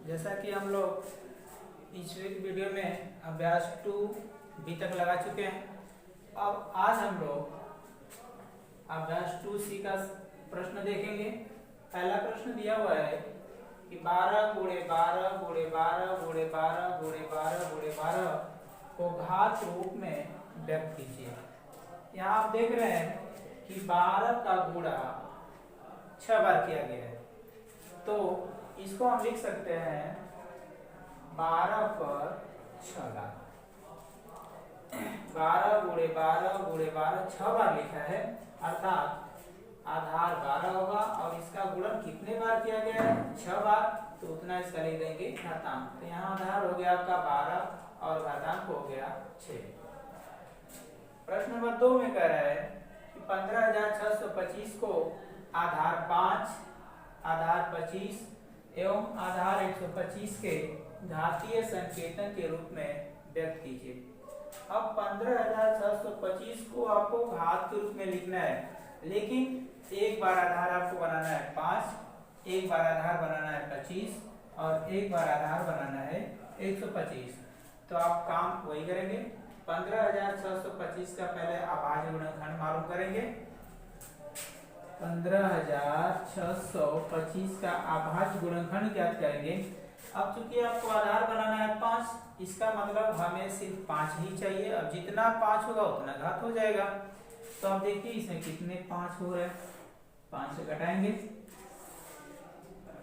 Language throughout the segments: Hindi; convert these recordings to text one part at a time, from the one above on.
जैसा कि हम लोग इस वीडियो में अभ्यास 2B तक लगा चुके हैं। अब आज हम लोग अभ्यास 2C का प्रश्न देखेंगे। पहला प्रश्न दिया हुआ है कि 12 गुणे 12 गुणे 12 गुणे 12 गुणे 12 गुणे 12 को घात रूप में व्यक्त कीजिए। यहाँ आप देख रहे हैं कि 12 का गुणा 6 बार किया गया है, तो इसको हम लिख सकते हैं 12 पर 6 लाख। 12 गुणे 12 गुणे 12 6 बार लिखा है, अर्थात आधार 12 होगा और इसका गुणन कितने बार किया गया है? 6 बार, तो उतना इसका लिख देंगे घातांक। तो यहाँ आधार हो गया आपका 12 और घातांक हो गया 6। प्रश्न नंबर 2 में कह रहा है कि 15,625 को आधार 5, आधार 25 एवं आधार 125 के घातीय संकेतन के रूप में व्यक्त कीजिए। अब 15,625 को आपको घात के रूप में लिखना है, लेकिन एक बार आधार आपको बनाना है 5, एक बार आधार बनाना है 25 और एक बार आधार बनाना है 125। तो आप काम वही करेंगे। 15,625 का पहले अभाज्य गुणनखंड मालूम करेंगे। 15,625 का अभाज्य गुणनखंड ज्ञात करेंगे। अब चूंकि आपको आधार बनाना है 5, इसका मतलब हमें सिर्फ 5 ही चाहिए। अब जितना 5 होगा उतना घात हो जाएगा। तो आप देखिए इसमें कितने 5 हो रहे हैं, 5 से घटाएंगे,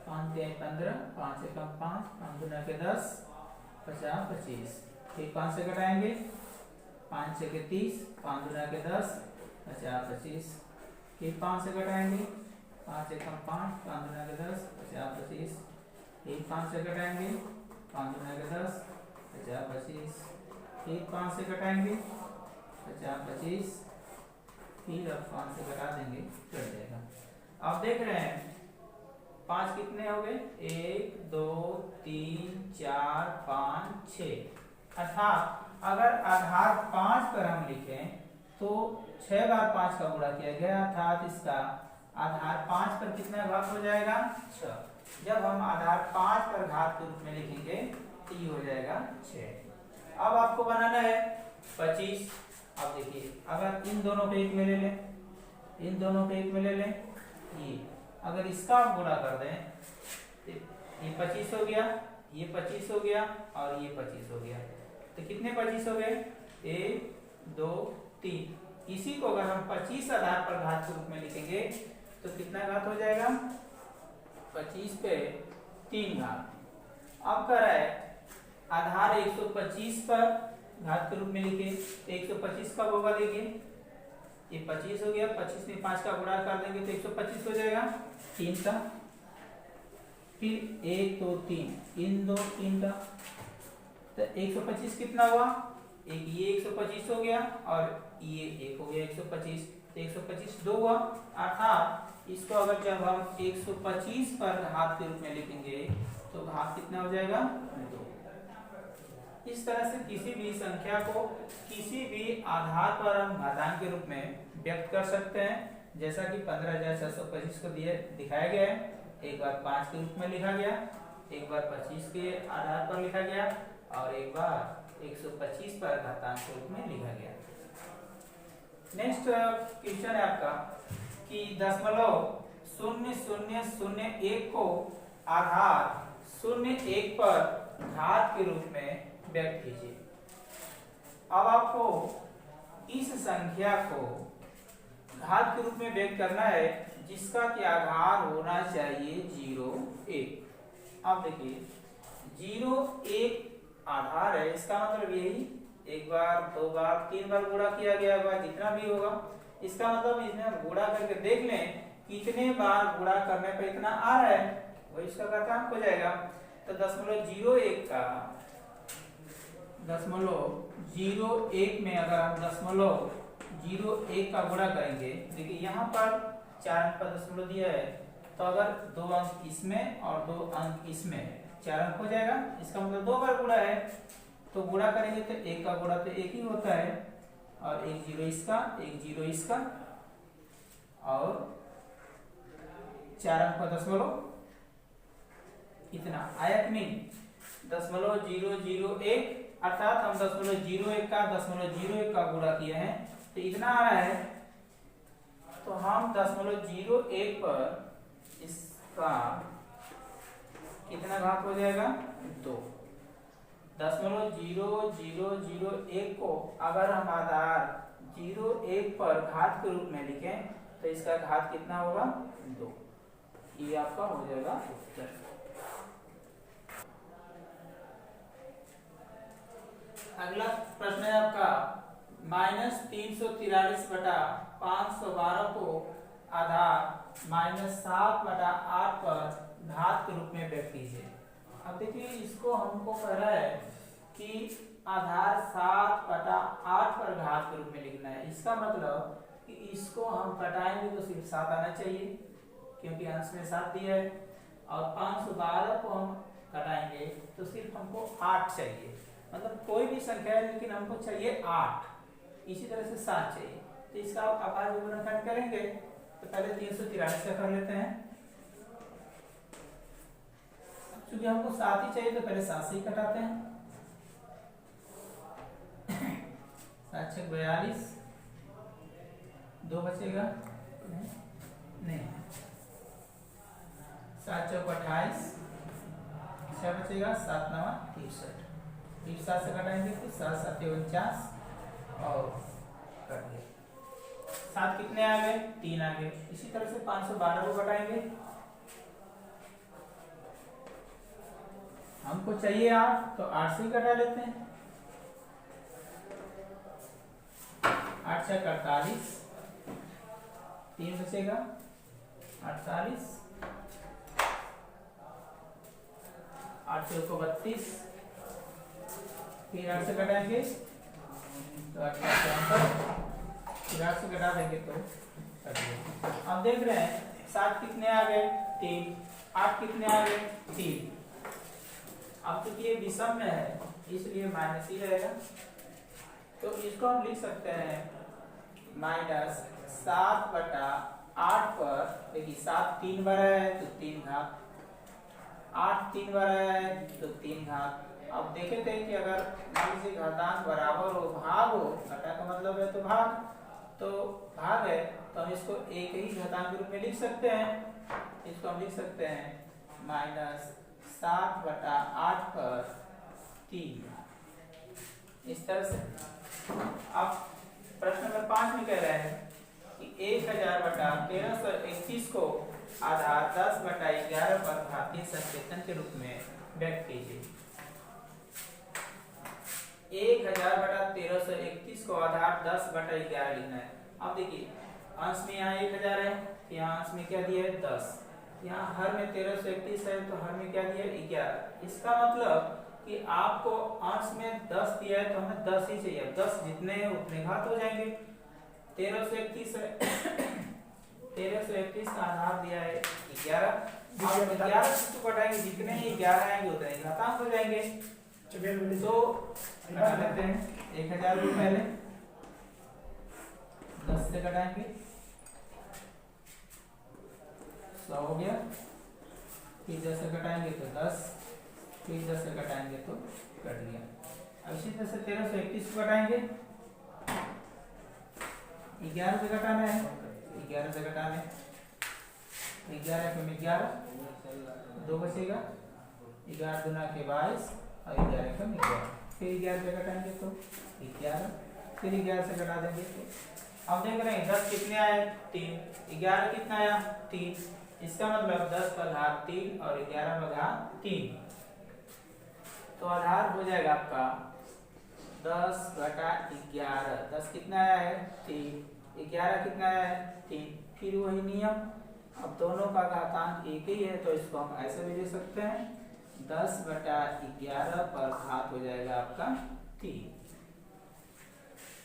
5 के 15, 5 से कम 5, 5 गुना के 10, 50 25। फिर 5 से घटाएंगे, 5 से के 30, 5 गुना के 10, 50 25। फिर 5 से घटाएंगे, 5 से कम 5, 5 गुना के 10, 50 25। फिर 5 से घटाएंगे, 5 गुना के 10, 50 25। फिर 5 से घटाएंगे, 50 25। फिर अब 5 से घटा देंगे, कट जाएगा। आप देख रहे हैं 5 कितने हो गए? 1 2 3 4 5 6। अर्थात अगर आधार 5 पर हम लिखें तो 6 बार 5 का गुणा किया गया, अर्थात इसका आधार 5 पर कितना घात हो जाएगा? 6। जब हम आधार 5 पर घात के रूप में लिखेंगे तो ये हो जाएगा 6। अब आपको बनाना है 25। अब देखिए, अगर इन दोनों पे एक में ले लें, इन दोनों पे एक में ले लें, ये अगर इसका आप गुणा कर दें तो ये 25 हो गया, ये 25 हो गया और ये 25 हो गया। तो कितने 25 हो गए? 1 2 3। इसी को अगर हम 25 आधार पर घात के रूप में लिखेंगे तो कितना घात हो जाएगा? 25 पे 3 घात। अब कह रहा है आधार 125 पर घात के रूप में लिखे, 125 कब होगा? देखिए ये 25 हो गया, 25 में 5 का गुणा कर देंगे तो 125 हो जाएगा 3 का। फिर 1 2 3, इन दो 3 का, तो 125 कितना हुआ? एक ये 125 हो गया और ये एक हो गया 125, तो 125 2 हुआ। अर्थात इसको अगर जब हम 125 पर घात के रूप में लिखेंगे तो घात कितना हो जाएगा? 2। इस तरह से किसी भी संख्या को किसी भी आधार पर हम घातांक के रूप में व्यक्त कर सकते हैं। जैसा कि 15,625 को दिखाया गया है, एक बार 5 के रूप में लिखा गया, एक बार 25 के आधार पर लिखा गया और एक बार 125 पर घातांक के रूप में लिखा गया। नेक्स्ट क्वेश्चन है आपका कि 0.0001 को आधार 0.1 पर घात के रूप में व्यक्त कीजिए। अब आपको इस संख्या को घात के रूप में व्यक्त करना है जिसका कि आधार होना चाहिए 0 1। अब देखिए 0 1 आधार है, इसका मतलब यही एक बार 2 बार 3 बार गुणा किया गया होगा, जितना भी होगा। इसका मतलब इसमें गुणा करके देख लें कितने बार गुणा करने पे इतना आ रहा है, वही इसका घातांक हो जाएगा। तो 0.01 का 0.01 में अगर हम 0.01 का गुणा करेंगे, देखिए यहाँ पर 4 अंक पर दशमलव दिया है, तो अगर 2 अंक इसमें और 2 अंक इसमें 4 अंक हो जाएगा। इसका मतलब 2 बार गुणा है, तो गुणा करेंगे तो 1 का गुणा तो 1 ही होता है और 1 0 इसका, 1 0 इसका और 4 अंक पर दशमलव इतना आया कि नहीं, 0.001 अर्थात हम 0.01 का गुणा किए हैं तो इतना आ रहा है। तो हम 0.01 पर इसका कितना घात हो जाएगा 2। 0.0001 को अगर हम आधार 0.1 पर घात के रूप में लिखें तो इसका घात कितना होगा 2। ये आपका हो जाएगा उत्तर। अगला प्रश्न है आपका -343/512 को आधार -7/8 पर घात के रूप में व्यक्त कीजिए। अब देखिए इसको हमको कह रहा है कि आधार 7/8 पर घात के रूप में लिखना है। इसका मतलब कि इसको हम घटाएंगे तो सिर्फ 7 आना चाहिए क्योंकि अंश में 7 दिया है, और 512 को हम घटाएंगे तो सिर्फ हमको 8 चाहिए। मतलब कोई भी संख्या है लेकिन हमको चाहिए 8, इसी तरह से 7 चाहिए। तो इसका आकार विवरण करेंगे तो पहले 343 का कर लेते हैं। क्योंकि हमको 7 ही चाहिए तो पहले 7 से ही कटाते हैं। 7 छक 42, 2 बचेगा नहीं, 7 चौक 28, 6 बचेगा, 7 नवा 63, फिर 7 से घटाएंगे तो 7 7 49 और कट गया। 7 कितने आ गए 3 आ गए। इसी तरह से 512 को घटाएंगे, हमको चाहिए 8 तो 8 से ही घटा लेते हैं। 8 छक 48, 3 बचेगा 48, 8 चौक 32, फिर 8 से घटाएंगे तो 8 फिर 8 से घटा देंगे तो अब देख रहे हैं 7 कितने आ गए 3, 8 कितने आ गए 3। अब चूंकि ये विषम में है इसलिए माइनस ही रहेगा, तो इसको हम लिख सकते हैं -7/8 पर। देखिए 7 3 बार है तो 3 घात, 8 3 बार है तो 3 घात। अब देखे थे कि अगर मान लीजिए घातांक बराबर हो भाग हो, घटा का मतलब है तो भाग, तो भाग है तो हम इसको एक ही घातांक के रूप में लिख सकते हैं। इसको हम लिख सकते हैं -7/8 पर 3, इस तरह से। अब प्रश्न नंबर 5 में कह रहे हैं कि 1000/1331 को आधार 10/11 पर घातीय संकेतन के रूप में व्यक्त कीजिए। 1000/1331 को आधार 10/11 लिखना है। अब देखिए अंश में यहाँ 1000 है, यहाँ अंश में क्या दिया है 10, यहाँ हर में 1331 है तो हर में क्या दिया है 11। इसका मतलब कि आपको अंश में 10 दिया है तो हमें 10 ही चाहिए। 10 जितने हैं उतने घात हो जाएंगे। 1331 है 1331 का आधार दिया है 11, अब 11 से तो घटाएंगे, जितने ही 11 आएंगे उतने घातांक हो जाएंगे। तो घटा लेते हैं 1000 को पहले 10 से घटाएंगे 100 हो गया, फिर 10 से घटाएंगे तो 10, फिर 10 से घटाएंगे तो कट गया। अब इसी तरह से 1331 को घटाएंगे, 11 से घटाना है 11 से घटाना है, 11 में 11 2 बचेगा, 11 दूना के 22 और 11 का 11, फिर 11 से घटाएंगे तो 11, फिर 11 से घटा देंगे तो अब देख रहे हैं 10 कितने आए 3, 11 कितना आया 3, इसका मतलब 10 का घात 3 और 11 का घात 3, तो आधार हो जाएगा आपका 10/11। 10 कितना आया है 3, 11 कितना आया है 3, फिर वही नियम, अब दोनों का घातांक एक ही है तो इसको हम ऐसे भी लिख सकते हैं 10/11 पर घात हो जाएगा आपका 3।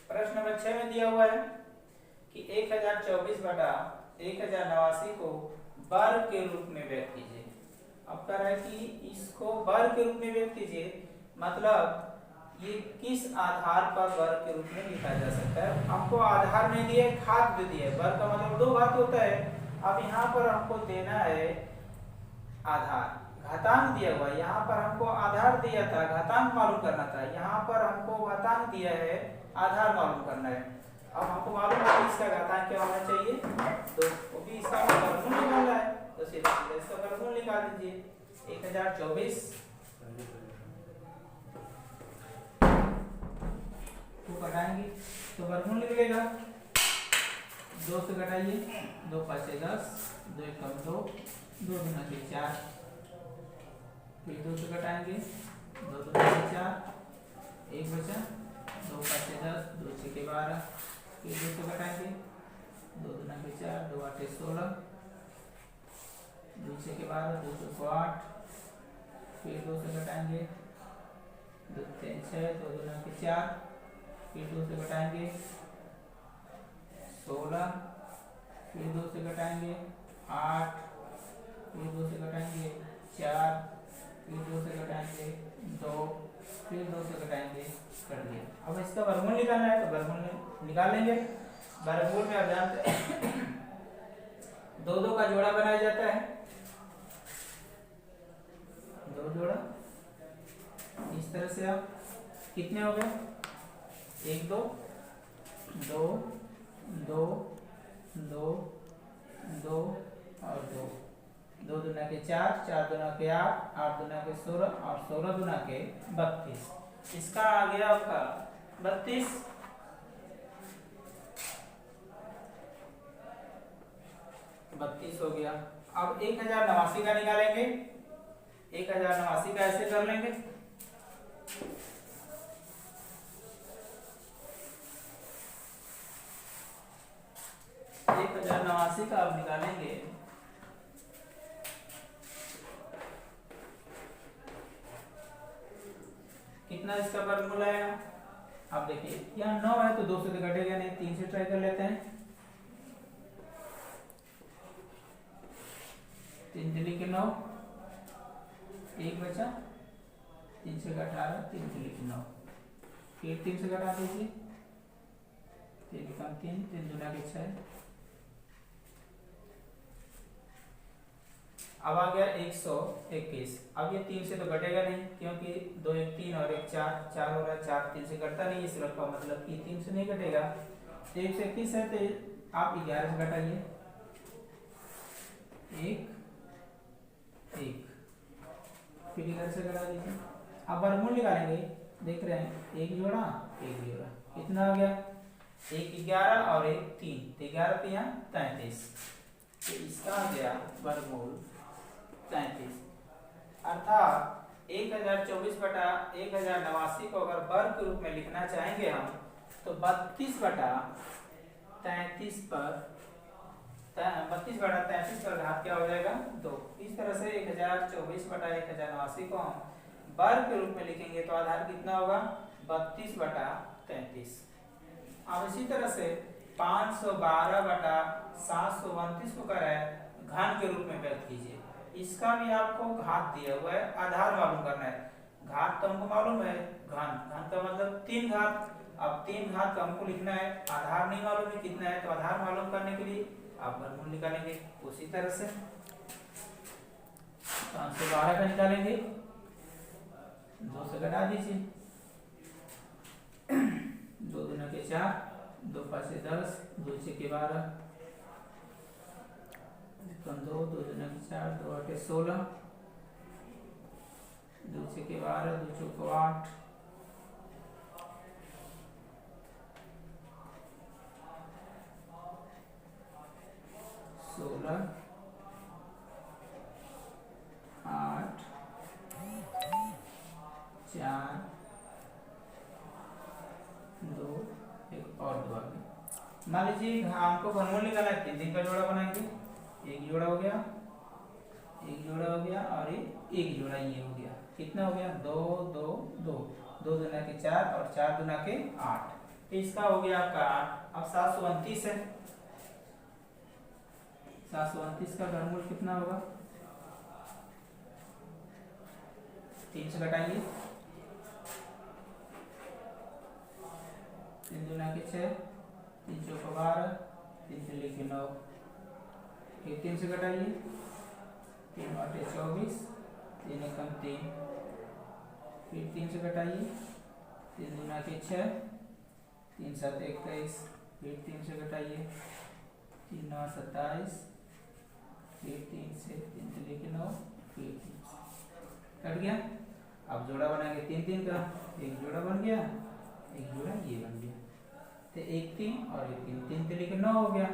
प्रश्न नंबर 6 में दिया हुआ है कि 1024/1089 को वर्ग के रूप में व्यक्त कीजिए। अब कह रहा है कि इसको वर्ग के रूप में व्यक्त कीजिए, मतलब ये किस आधार पर वर्ग के रूप में लिखा जा सकता है। हमको आधार में दिए घात भी दिए, वर्ग का मतलब 2 घात होता है। अब यहाँ पर हमको देना है आधार, घातांक दिया हुआ है, यहाँ पर हमको आधार दिया था, घातांक मालूम करना था, यहाँ पर हमको घातांक दिया है, आधार मालूम करना है। अब हमको मालूम है कि इसका घातांक क्या होना चाहिए, तो भी इसका वर्गमूल निकालना है, तो सीधा सीधा इसका वर्गमूल निकाल दीजिए। 1024 को घटाएंगे तो वर्गमूल निकलेगा, 2 से घटाइए, 2 5 10, 2 1 2, 2 गुना के 4, फिर 2 से घटाएंगे, 2 2 4, 1 बचा, 2 5 10, 2 6 12, फिर 2 से घटाएंगे, 2 2 के 4, 2 8 16, 2 6 12, 2 2 8, फिर 2 से घटाएंगे, 2 3 6, 2 2 के 4, फिर 2 से घटाएंगे 16, फिर 2 से घटाएंगे 8, फिर 2 से घटाएंगे 4, फिर 2 से घटाएंगे 2, फिर 2 से घटाएंगे, कर दिया। अब इसका वर्गमूल निकालना है, तो वर्गमूल निकाल लेंगे। वर्गमूल में आप जानते हैं 2 2 का जोड़ा बनाया जाता है, 2 जोड़ा, इस तरह से आप कितने हो गए, 1 2 2 2 2 2 और 2, 2 दूना के 4, 4 दूना के 8, 8 दूना के 16 और 16 दूना के 32। इसका आ गया आपका 32। हो गया। अब 1089 का निकालेंगे, 1089 का ऐसे कर लेंगे, का अब निकालेंगे, कितना इसका वर्गमूल आएगा। अब देखिए यहाँ 9 है तो 2 से तो घटेगा नहीं, 3 से ट्राई कर लेते हैं, 3 दिली के 9, 1 बचा, 3 से 18, 3 दिली के 9, फिर 3 से घटा दीजिए, 3 कम 3, 3 दूना के 6, अब आ गया 121। अब ये 3 से तो घटेगा नहीं, क्योंकि 2 1 3 और 1 4, 4 हो रहा है, 4 3 से घटता नहीं, इस का मतलब कि 3 से नहीं घटेगा। तो 121 है तो आप 11 से घटाइए, 1 1, फिर 11 से घटा दीजिए। अब वर्गमूल निकालेंगे, देख रहे हैं 1 जोड़ा 1 जोड़ा, कितना हो गया, 1 11 और 1 3, तो 11 पे यहाँ 33, तो इसका आ गया वर्गमूल 33। अर्थात 1024 बटा 1089 को अगर वर्ग के रूप में लिखना चाहेंगे हम, तो 32 बटा 33 पर घात क्या हो जाएगा, 2। इस तरह से 1024 बटा 1089 को हम वर्ग के रूप में लिखेंगे तो आधार कितना होगा, 32 बटा 33। अब इसी तरह से 512 बटा 729 को करें घन के रूप में व्यक्त कीजिए। इसका भी आपको घात दिया हुआ है, आधार मालूम करना है। घात तो हमको मालूम है, घन का मतलब 3 घात। अब 3 घात का हमको लिखना है, आधार नहीं मालूम है कितना है, तो आधार मालूम करने के लिए आप वर्गमूल निकालेंगे। उसी तरह से 512 का निकालेंगे, 2 से घटा दीजिए, 2 दूना के 4, 2 5 10, 2 6 के 12, 2 2 दूना के 4, 2 8 16, 2 6 के 12, 2 4 को 8, 16, 8 4 2 1 और 2 आ गए। मान लीजिए हमको वर्गमूल निकालना है, 3 का जोड़ा बनाएंगे, 1 जोड़ा हो गया, 1 जोड़ा हो गया और 1 जोड़ा ये हो गया, कितना हो गया, 2 2 2, 2 दूना के 4 और 4 दूना के 8, तो इसका हो गया आपका 8। अब 729 है, 729 का वर्गमूल कितना होगा, 3 से घटाएंगे, 3 दूना के 6, 3 चौका 12, 3 से लेके 9, फिर 3 से घटाइए, 3 8 24, 3 एकम 3, फिर 3 से घटाइए, 3 दूना के 6, 3 7 21, फिर 3 से घटाइए, 3 9 27, फिर 3 से 3 3 के 9, फिर 3 से कट गया। अब जोड़ा बनाएंगे 3 3 का, एक जोड़ा बन गया, एक जोड़ा ये बन गया, तो 1 3 और 1 3, 3 3 के 9 हो गया।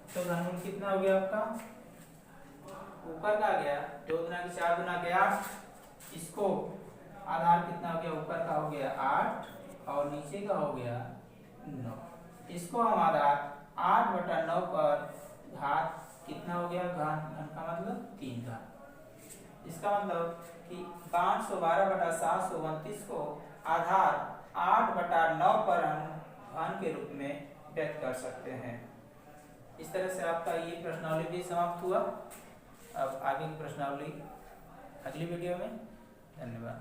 तो घनमूल कितना हो गया आपका, ऊपर का आ गया 2 गुना के 4 गुना के 8, इसको आधार कितना हो गया, ऊपर का हो गया 8 और नीचे का हो गया 9, इसको हम आधार 8/9 पर घात कितना हो गया, घन का मतलब 3 घात। इसका मतलब कि 512/729 को आधार 8/9 पर हम घन के रूप में व्यक्त कर सकते हैं। इस तरह से आपका ये प्रश्नावली भी समाप्त हुआ। अब आगे की प्रश्नावली अगली वीडियो में। धन्यवाद।